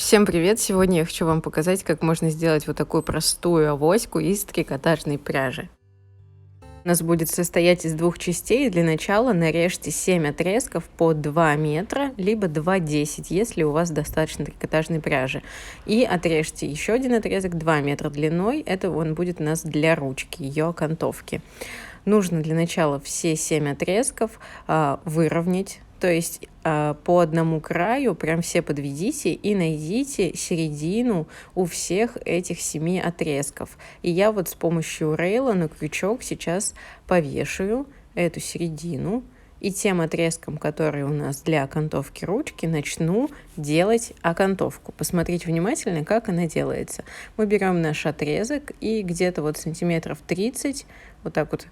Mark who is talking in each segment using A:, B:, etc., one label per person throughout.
A: Всем привет! Сегодня я хочу вам показать, как можно сделать вот такую простую авоську из трикотажной пряжи. У нас будет состоять из двух частей. Для начала нарежьте 7 отрезков по 2 метра, либо 2,10, если у вас достаточно трикотажной пряжи. И отрежьте еще один отрезок 2 метра длиной. Это он будет у нас для ручки, ее окантовки. Нужно для начала все 7 отрезков выровнять. То есть по одному краю прям все подведите и найдите середину у всех этих 7 отрезков. И я вот с помощью рейла на крючок сейчас повешаю эту середину. И тем отрезком, который у нас для окантовки ручки, начну делать окантовку. Посмотрите внимательно, как она делается. Мы берем наш отрезок и где-то вот сантиметров 30 вот так вот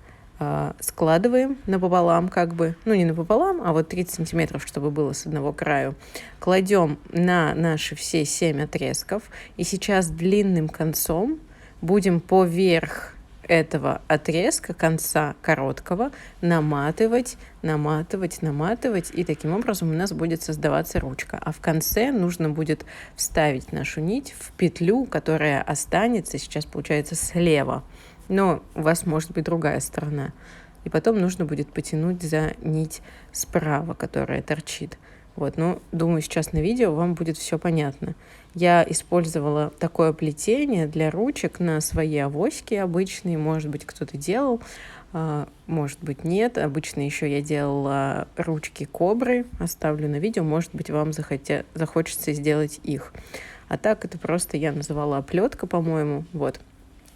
A: складываем напополам, как бы, ну не напополам, а вот 30 сантиметров, чтобы было с одного краю. Кладем на наши все 7 отрезков. И сейчас длинным концом будем поверх этого отрезка, конца короткого, наматывать. И таким образом у нас будет создаваться ручка. А в конце нужно будет вставить нашу нить в петлю, которая останется сейчас, получается, слева. Но у вас может быть другая сторона. И потом нужно будет потянуть за нить справа, которая торчит. Вот, ну, думаю, сейчас на видео вам будет все понятно. Я использовала такое плетение для ручек на свои авоськи обычные. Может быть, кто-то делал, может быть, нет. Обычно еще я делала ручки кобры. Оставлю на видео. Может быть, вам захочется сделать их. А так это просто я называла оплетка, по-моему. Вот.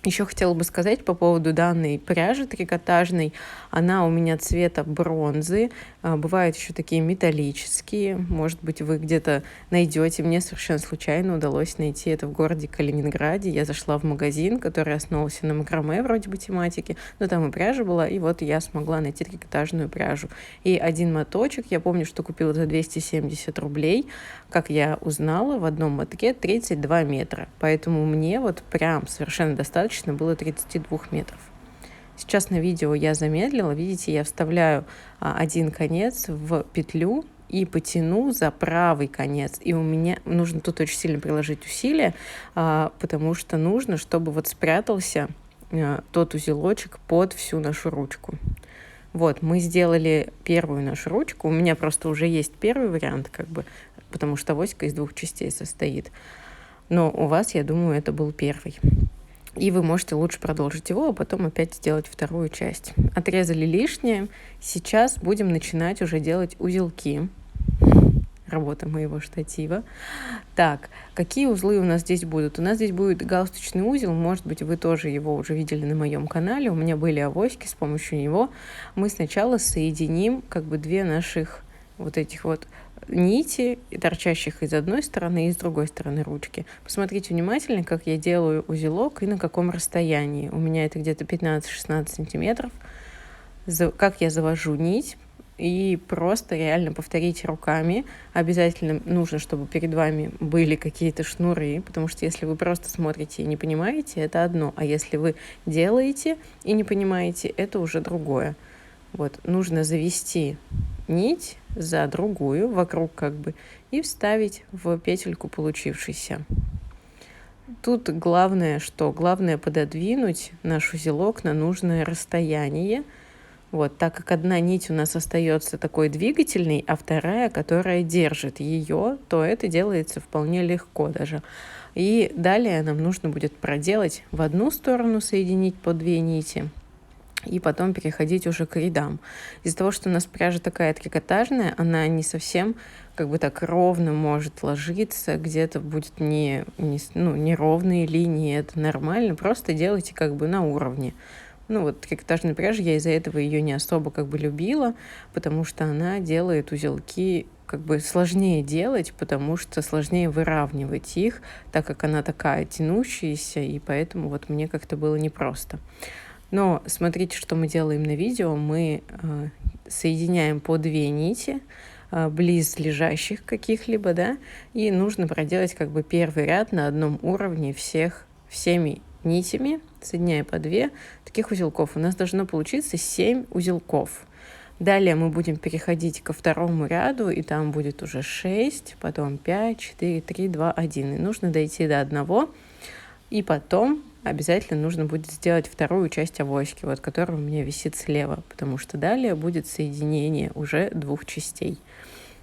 A: Еще хотела бы сказать по поводу данной пряжи трикотажной. Она у меня цвета бронзы. Бывают еще такие металлические. Может быть, вы где-то найдете. Мне совершенно случайно удалось найти это в городе Калининграде. Я зашла в магазин, который основывался на макраме вроде бы тематики. Но там и пряжа была. И вот я смогла найти трикотажную пряжу. И один моточек, я помню, что купила за 270 рублей. Как я узнала, в одном мотке 32 метра. Поэтому мне вот прям совершенно достаточно было 32 метров. Сейчас на видео я замедлила. Видите, я вставляю один конец в петлю и потяну за правый конец. И у меня нужно тут очень сильно приложить усилия, потому что нужно, чтобы вот спрятался тот узелочек под всю нашу ручку. Вот, мы сделали первую нашу ручку. У меня просто уже есть первый вариант, как бы, потому что авоська из двух частей состоит. Но у вас, я думаю, это был первый. И вы можете лучше продолжить его, а потом опять сделать вторую часть. Отрезали лишнее. Сейчас будем начинать уже делать узелки. Работа моего штатива. Так, какие узлы у нас здесь будут? У нас здесь будет галстучный узел. Может быть, вы тоже его уже видели на моем канале. У меня были авоськи, с помощью него мы сначала соединим как бы две наших вот этих вот нити, торчащих из одной стороны и с другой стороны ручки. Посмотрите внимательно, как я делаю узелок и на каком расстоянии. У меня это где-то 15-16 сантиметров. Как я завожу нить. И просто реально повторите руками. Обязательно нужно, чтобы перед вами были какие-то шнуры, потому что если вы просто смотрите и не понимаете, это одно. А если вы делаете и не понимаете, это уже другое. Вот, нужно завести нить за другую, вокруг как бы, и вставить в петельку получившейся. Тут главное, что? Главное пододвинуть наш узелок на нужное расстояние. Вот, так как одна нить у нас остается такой двигательной, а вторая, которая держит ее, то это делается вполне легко даже. И далее нам нужно будет проделать в одну сторону, соединить по 2 нити, и потом переходить уже к рядам. Из-за того, что у нас пряжа такая трикотажная, она не совсем как бы так ровно может ложиться, где-то будет неровные линии, это нормально, просто делайте как бы на уровне. Ну вот трикотажная пряжа, я из-за этого ее не особо как бы любила, потому что она делает узелки как бы сложнее делать, потому что сложнее выравнивать их, так как она такая тянущаяся, и поэтому вот мне как-то было непросто. Но смотрите, что мы делаем на видео. Мы соединяем по 2 нити, близ лежащих каких-либо, да, и нужно проделать как бы первый ряд на одном уровне всеми нитями, соединяя по 2 таких узелков. У нас должно получиться 7 узелков. Далее мы будем переходить ко второму ряду, и там будет уже 6, потом 5, 4, 3, 2, 1. И нужно дойти до одного, и потом обязательно нужно будет сделать вторую часть авоськи, вот которая у меня висит слева, потому что далее будет соединение уже двух частей.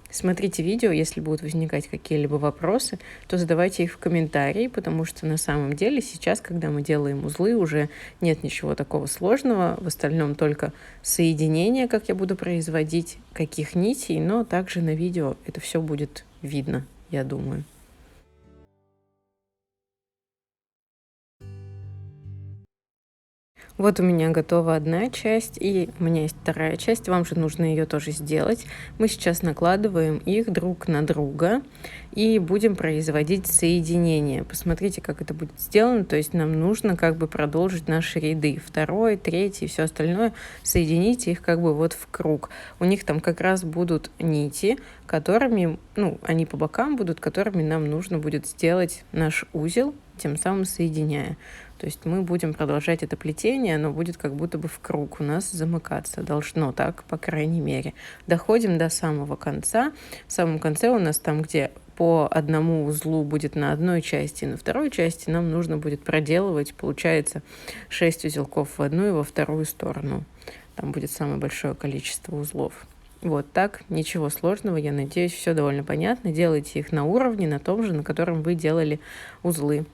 A: Смотрите видео, если будут возникать какие-либо вопросы, то задавайте их в комментарии, потому что на самом деле сейчас, когда мы делаем узлы, уже нет ничего такого сложного, в остальном только соединение, как я буду производить, каких нитей, но также на видео это все будет видно, я думаю. Вот у меня готова одна часть, и у меня есть вторая часть. Вам же нужно ее тоже сделать. Мы сейчас накладываем их друг на друга и будем производить соединение. Посмотрите, как это будет сделано. То есть нам нужно как бы продолжить наши ряды. Второй, третий, все остальное. Соединить их как бы вот в круг. У них там как раз будут нити, которыми, они по бокам будут, которыми нам нужно будет сделать наш узел, тем самым соединяя. То есть мы будем продолжать это плетение, оно будет как будто бы в круг у нас замыкаться. Должно так, по крайней мере. Доходим до самого конца. В самом конце у нас там, где по одному узлу будет на одной части, на второй части нам нужно будет проделывать, получается, 6 узелков в одну и во вторую сторону. Там будет самое большое количество узлов. Вот так, ничего сложного, я надеюсь, все довольно понятно. Делайте их на уровне, на том же, на котором вы делали узлы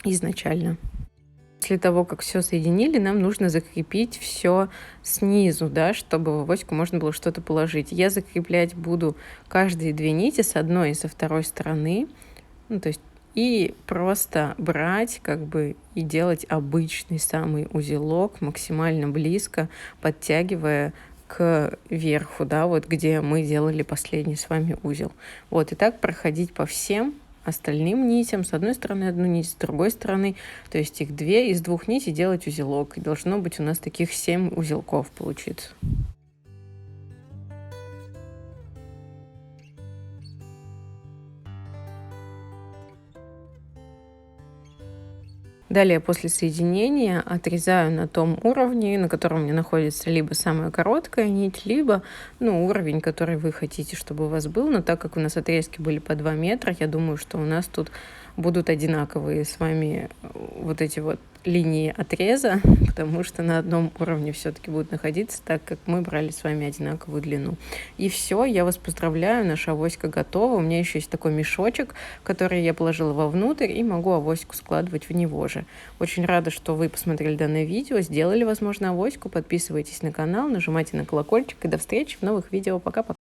A: изначально. После того, как все соединили, нам нужно закрепить все снизу, да, чтобы в авоську можно было что-то положить. Я закреплять буду каждые 2 нити с одной и со второй стороны, то есть и просто брать как бы и делать обычный самый узелок максимально близко, подтягивая к верху, да, вот где мы делали последний с вами узел. Вот, и так проходить по всем остальным нитям. С одной стороны одну нить, с другой стороны, то есть их 2, из 2 нитей делать узелок. И должно быть у нас таких 7 узелков получится. Далее, после соединения, отрезаю на том уровне, на котором у меня находится либо самая короткая нить, либо уровень, который вы хотите, чтобы у вас был. Но так как у нас отрезки были по 2 метра, я думаю, что у нас тут будут одинаковые с вами вот эти вот линии отреза, потому что на одном уровне все-таки будут находиться, так как мы брали с вами одинаковую длину. И все, я вас поздравляю, наша авоська готова. У меня еще есть такой мешочек, который я положила вовнутрь, и могу авоську складывать в него же. Очень рада, что вы посмотрели данное видео, сделали, возможно, авоську. Подписывайтесь на канал, нажимайте на колокольчик, и до встречи в новых видео. Пока-пока.